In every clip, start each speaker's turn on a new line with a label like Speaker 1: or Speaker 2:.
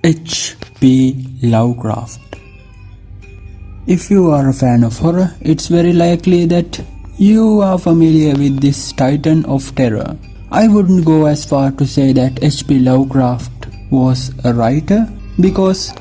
Speaker 1: H.P Lovecraft. If you are a fan of horror, it's very likely that you are familiar with this titan of terror. I wouldn't go as far to say that H.P Lovecraft was a writer, because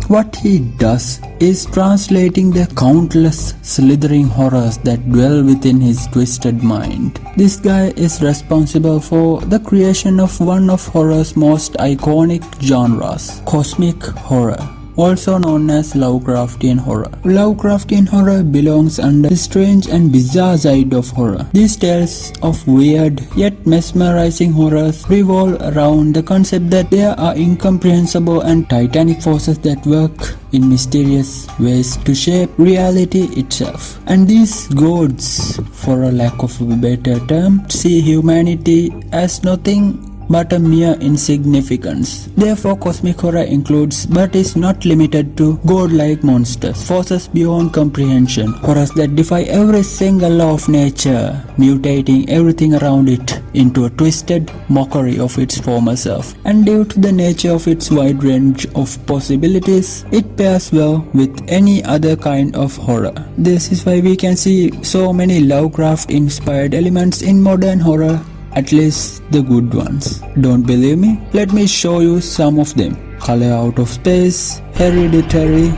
Speaker 1: what he does is translating the countless slithering horrors that dwell within his twisted mind. This guy is responsible for the creation of one of horror's most iconic genres, cosmic horror, also known as Lovecraftian horror. Lovecraftian horror belongs under the strange and bizarre side of horror. These tales of weird yet mesmerizing horrors revolve around the concept that there are incomprehensible and titanic forces that work in mysterious ways to shape reality itself. And these gods, for a lack of a better term, see humanity as nothing but a mere insignificance. Therefore, cosmic horror includes, but is not limited to, godlike monsters, forces beyond comprehension, horrors that defy every single law of nature, mutating everything around it into a twisted mockery of its former self. And due to the nature of its wide range of possibilities, it pairs well with any other kind of horror. This is why we can see so many Lovecraft-inspired elements in modern horror, at least the good ones. Don't believe me? Let me show you some of them. Colour Out of Space, Hereditary,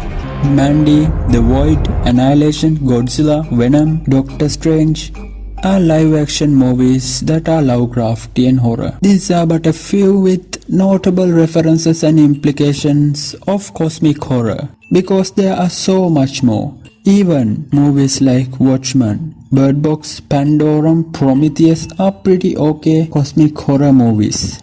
Speaker 1: Mandy, The Void, Annihilation, Godzilla, Venom, Doctor Strange are live-action movies that are Lovecraftian horror. These are but a few with notable references and implications of cosmic horror, because there are so much more. Even movies like Watchmen, Bird Box, Pandorum, Prometheus are pretty okay cosmic horror movies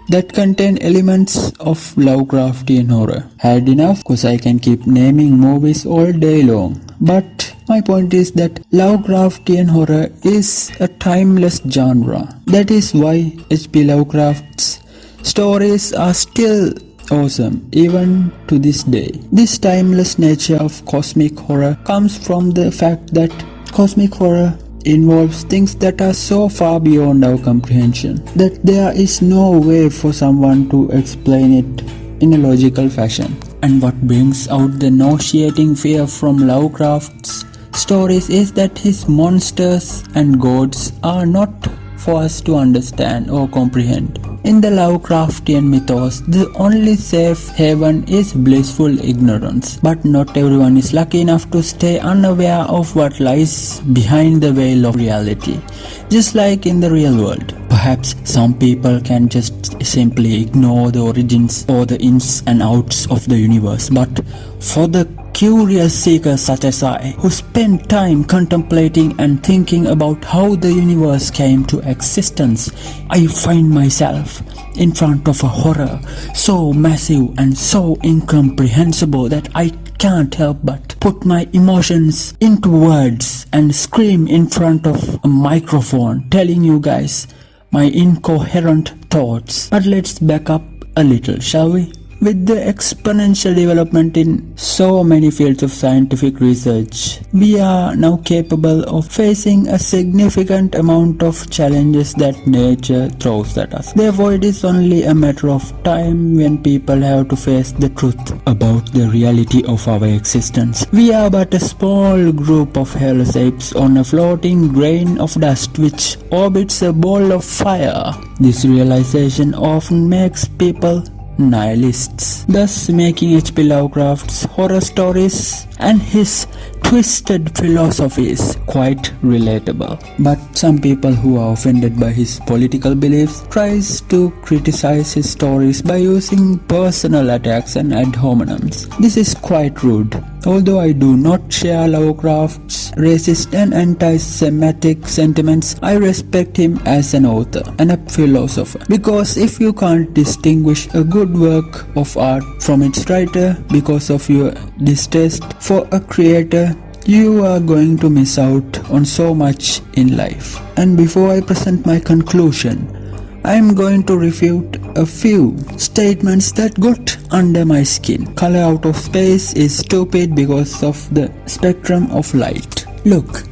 Speaker 1: that contain elements of Lovecraftian horror. Had enough, cause I can keep naming movies all day long. But my point is that Lovecraftian horror is a timeless genre. That is why H.P. Lovecraft's stories are still awesome even to this day. This timeless nature of cosmic horror comes from the fact that cosmic horror involves things that are so far beyond our comprehension that there is no way for someone to explain it in a logical fashion. And what brings out the nauseating fear from Lovecraft's stories is that his monsters and gods are not for us to understand or comprehend. In the Lovecraftian mythos, the only safe haven is blissful ignorance. But not everyone is lucky enough to stay unaware of what lies behind the veil of reality, just like in the real world. Perhaps some people can just simply ignore the origins or the ins and outs of the universe, but for the curious seekers such as I, who spend time contemplating and thinking about how the universe came to existence, I find myself in front of a horror so massive and so incomprehensible that I can't help but put my emotions into words and scream in front of a microphone, telling you guys my incoherent thoughts. But let's back up a little, shall we? With the exponential development in so many fields of scientific research, we are now capable of facing a significant amount of challenges that nature throws at us. Therefore, it is only a matter of time when people have to face the truth about the reality of our existence. We are but a small group of hellish apes on a floating grain of dust which orbits a ball of fire. This realization often makes people nihilists, thus making H.P. Lovecraft's horror stories and his twisted philosophies quite relatable. But some people who are offended by his political beliefs tries to criticize his stories by using personal attacks and ad hominems. This is quite rude. Although I do not share Lovecraft's racist and anti-Semitic sentiments, I respect him as an author and a philosopher. Because if you can't distinguish a good work of art from its writer because of your distaste for a creator, you are going to miss out on so much in life. And before I present my conclusion, I am going to refute a few statements that got under my skin. Colour Out of Space is stupid because of the spectrum of light. Look,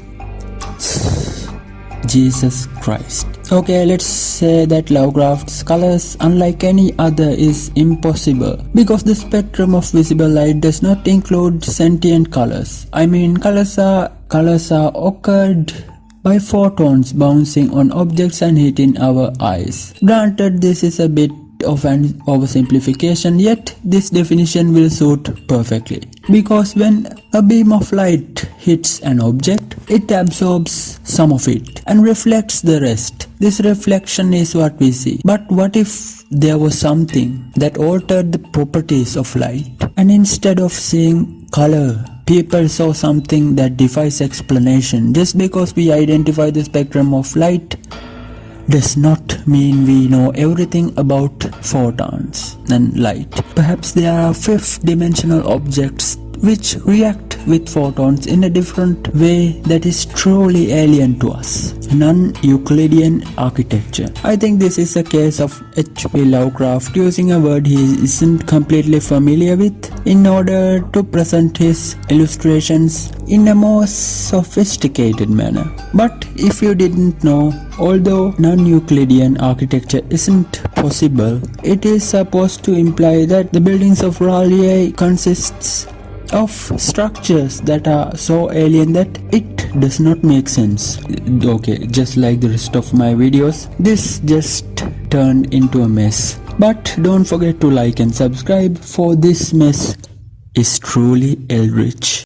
Speaker 1: Jesus Christ. Okay, let's say that Lovecraft's colors, unlike any other, is impossible because the spectrum of visible light does not include sentient colors. I mean, colors are occurred by photons bouncing on objects and hitting our eyes. Granted, this is a bit of an oversimplification, yet this definition will suit perfectly. Because when a beam of light hits an object, it absorbs some of it and reflects the rest. This reflection is what we see. But what if there was something that altered the properties of light, and instead of seeing color, people saw something that defies explanation? Just because we identify the spectrum of light does not mean we know everything about photons and light. Perhaps there are fifth dimensional objects which react with photons in a different way that is truly alien to us. Non-Euclidean architecture. I think this is a case of H.P Lovecraft using a word he isn't completely familiar with in order to present his illustrations in a more sophisticated manner. But if you didn't know, although non-Euclidean architecture isn't possible, it is supposed to imply that the buildings of Raleigh consists of structures that are so alien that it does not make sense. Okay, just like the rest of my videos, this just turned into a mess. But don't forget to like and subscribe, for this mess is truly eldritch.